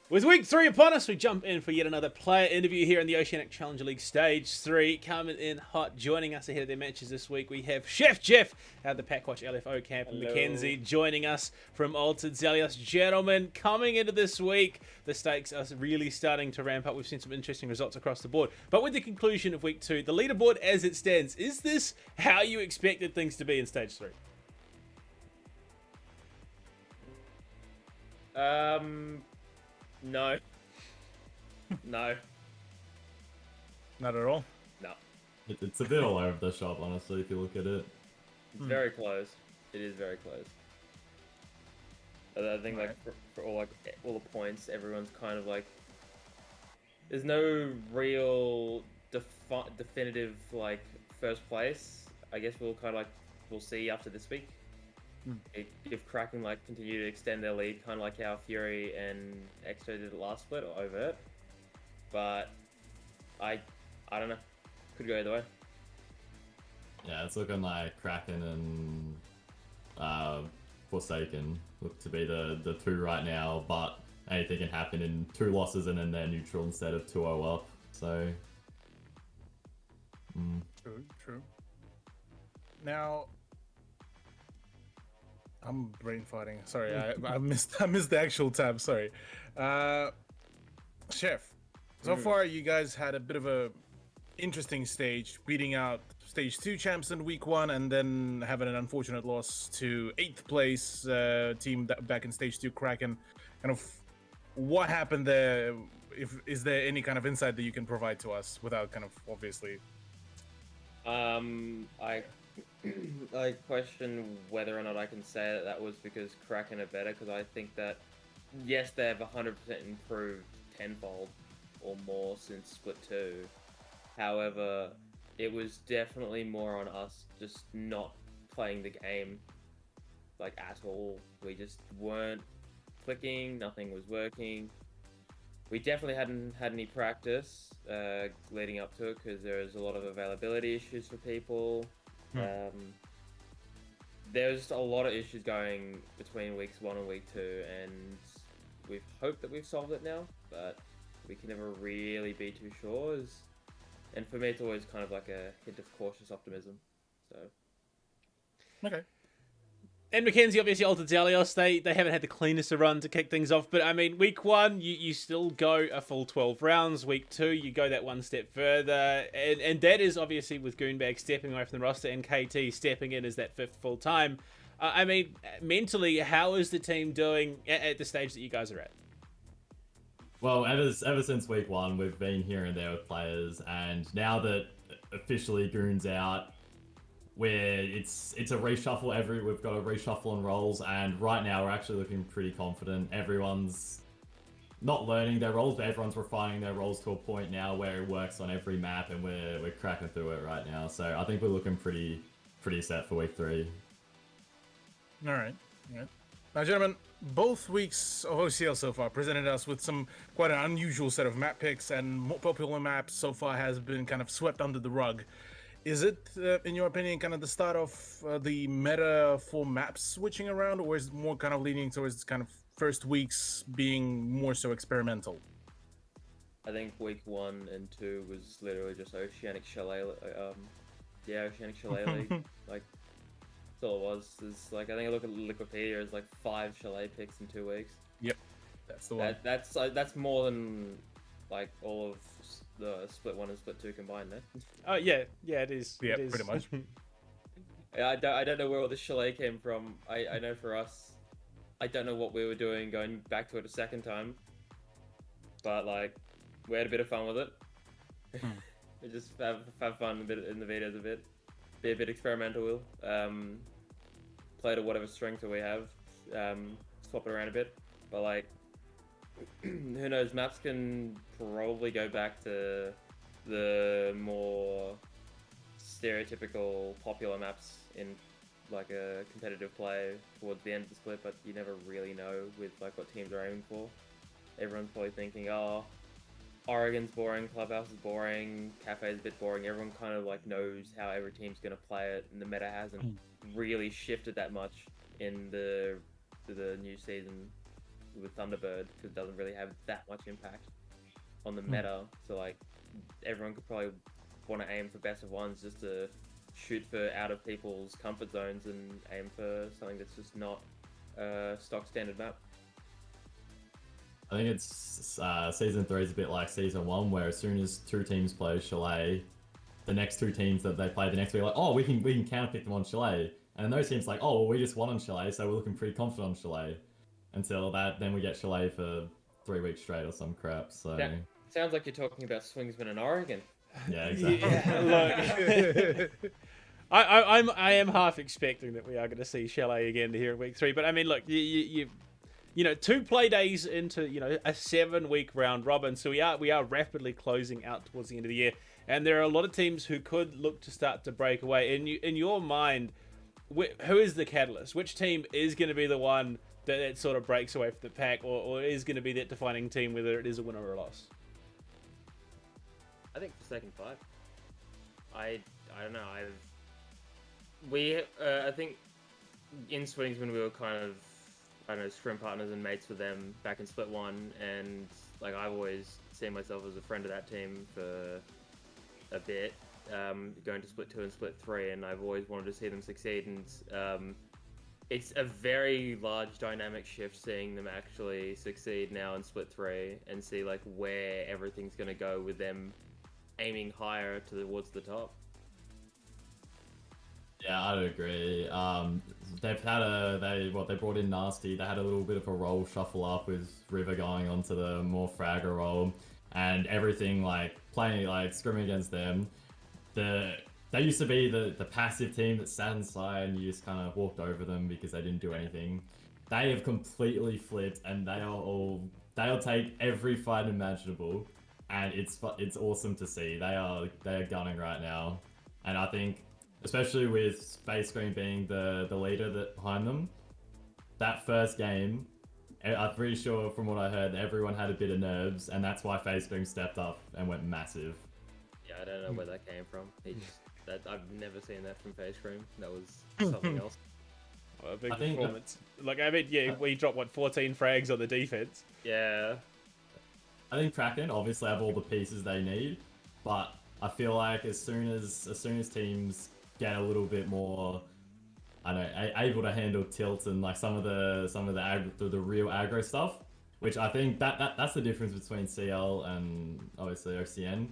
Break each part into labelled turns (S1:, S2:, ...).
S1: With week 3 upon us, we jump in for yet another player interview here in the Oceanic Challenger League Stage 3. Coming in hot, joining us ahead of their matches this week, we have ChefJeff out of the Packwatch LFO camp, and Mckenzie joining us from Altered Zelios. Gentlemen, coming into this week, the stakes are really starting to ramp up. We've seen some interesting results across the board. But with the conclusion of week 2, the leaderboard as it stands, is this how you expected things to be in Stage 3?
S2: No. No.
S3: Not at all?
S2: No.
S4: It's a bit all over the shop, honestly, if you look at it.
S2: It's very close. It is very close. I think like for all the points, everyone's kind of like, there's no real definitive like first place. I guess we'll see after this week. If Kraken continue to extend their lead, kind of like how Fury and Exo did it last split or Overt. But I don't know. Could go either way.
S4: Yeah, it's looking like Kraken and Forsaken look to be the two right now, but anything can happen in 2 losses and then they're neutral instead of 2-0 up. So
S3: True. Now, I'm brain farting. Sorry, I missed the actual tab. Sorry, Chef. So far, you guys had a bit of a interesting stage, beating out Stage 2 champs in week 1, and then having an unfortunate loss to 8th place team back in Stage 2 Kraken. Kind of, what happened there? Is there any kind of insight that you can provide to us without kind of obviously?
S2: I question whether or not I can say that was because Kraken are better, because I think that, yes, they have 100% improved tenfold or more since Split 2. However, it was definitely more on us just not playing the game, at all. We just weren't clicking, nothing was working. We definitely hadn't had any practice leading up to it, because there was a lot of availability issues for people. There was a lot of issues going between weeks 1 and week 2, and we've hoped that we've solved it now, but we can never really be too sure. And for me, it's always kind of like a hint of cautious optimism. So,
S3: Okay.
S1: And Mckenzie, obviously, Altered Zelios, they haven't had the cleanest of run to kick things off. But, I mean, week 1, you still go a full 12 rounds. Week 2, you go that one step further. And that is, obviously, with Goonbag stepping away from the roster and KT stepping in as that 5th full time. I mean, mentally, how is the team doing at the stage that you guys are at?
S4: well, ever since week 1, we've been here and there with players, and now that officially Goon's out, where it's a reshuffle we've got a reshuffle on roles, and right now we're actually looking pretty confident. Everyone's not learning their roles, but everyone's refining their roles to a point now where it works on every map, and we're cracking through it right now. So I think we're looking pretty set for week 3.
S3: All right. Now, gentlemen, both weeks of OCL so far presented us with quite an unusual set of map picks, and more popular maps so far has been kind of swept under the rug. Is it, in your opinion, kind of the start of the meta for maps switching around, or is it more kind of leaning towards kind of first weeks being more so experimental?
S2: I think week 1 and 2 was literally just Oceanic Chalet, Oceanic Chalet League. That's all it was. There's I think I look at Liquipedia, there's 5 Chalet picks in 2 weeks.
S3: Yep, that's the one.
S2: That's more than all of the Split 1 and Split 2 combined, no?
S1: Oh, yeah, it is.
S3: Yeah,
S1: it is.
S3: pretty much.
S2: Yeah, I don't know where all the Chalet came from. I know for us, I don't know what we were doing going back to it a second time, but we had a bit of fun with it. We just have fun a bit in the videos be a bit experimental. Play to whatever strength that we have, swap it around a bit, but who knows, maps can probably go back to the more stereotypical popular maps in a competitive play towards the end of the split, but you never really know with what teams are aiming for. Everyone's probably thinking, oh, Oregon's boring, Clubhouse is boring, Cafe's a bit boring. Everyone kind of knows how every team's going to play it, and the meta hasn't really shifted that much in the new season with Thunderbird because it doesn't really have that much impact on the meta. So like everyone could probably want to aim for best of ones just to shoot for out of people's comfort zones and aim for something that's just not a stock standard map.
S4: I think it's season 3 is a bit like season 1, where as soon as 2 teams play Chalet, the next 2 teams that they play the next week are like, oh, we can counterpick them on Chalet, and those teams like, oh, well, we just won on Chalet, so we're looking pretty confident on Chalet. Until that, then we get Chalet for 3 weeks straight or some crap. So
S2: Yeah. Sounds like you're talking about Swingsman in Oregon.
S4: yeah, exactly.
S1: Yeah, look, I am half expecting that we are going to see Chalet again here in week 3. But I mean, look, you know, 2 play days into a 7-week round robin, so we are rapidly closing out towards the end of the year, and there are a lot of teams who could look to start to break away. In your mind, who is the catalyst? Which team is going to be the one that sort of breaks away from the pack, or is going to be that defining team, whether it is a win or a loss?
S2: I think for second 5. I don't know. I think in Swingsman we were kind of, I don't know, scrim partners and mates with them back in Split 1, and like I've always seen myself as a friend of that team for a bit, going to Split 2 and Split 3, and I've always wanted to see them succeed, and it's a very large dynamic shift seeing them actually succeed now in Split 3 and see like where everything's going to go with them aiming higher towards the top.
S4: Yeah, I'd agree. They've had they brought in Nasty. They had a little bit of a role shuffle up with River going onto the more fragger role, and everything like playing like scrimming against them. They used to be the passive team that sat inside and you just kind of walked over them because they didn't do anything. They have completely flipped, and they'll take every fight imaginable, and it's awesome to see. They are gunning right now, and I think, especially with Space Green being the leader behind them, that first game, I'm pretty sure from what I heard, everyone had a bit of nerves, and that's why Face Green stepped up and went massive.
S2: Yeah, I don't know where that came from. I've never seen that from Face Cream. That was something else.
S1: Well, a big performance. We dropped 14 frags on the defense.
S2: Yeah.
S4: I think Kraken obviously have all the pieces they need, but I feel like as soon as teams get a little bit more, I don't know, able to handle tilt and like some of the real aggro stuff, which I think that's the difference between CL and obviously OCN,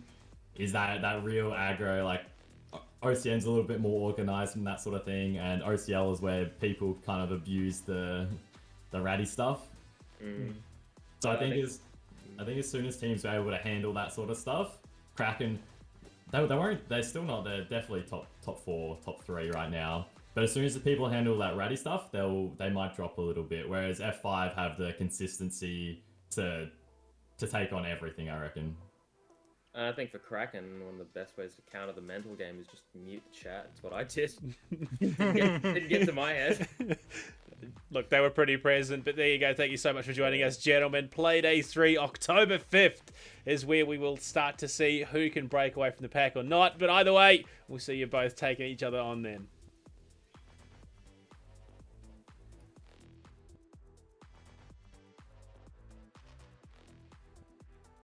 S4: is that real aggro. Like OCN's a little bit more organized and that sort of thing, and OCL is where people kind of abuse the ratty stuff. So I think as soon as teams are able to handle that sort of stuff, Kraken, they're still not, they're definitely top 4, top 3 right now. But as soon as the people handle that ratty stuff, they might drop a little bit. Whereas F5 have the consistency to take on everything, I reckon.
S2: I think for Kraken, one of the best ways to counter the mental game is just mute chat. That's what I did. Didn't get to my head.
S1: Look, they were pretty present, but there you go. Thank you so much for joining us, gentlemen. Playday 3, October 5th, is where we will start to see who can break away from the pack or not. But either way, we'll see you both taking each other on then.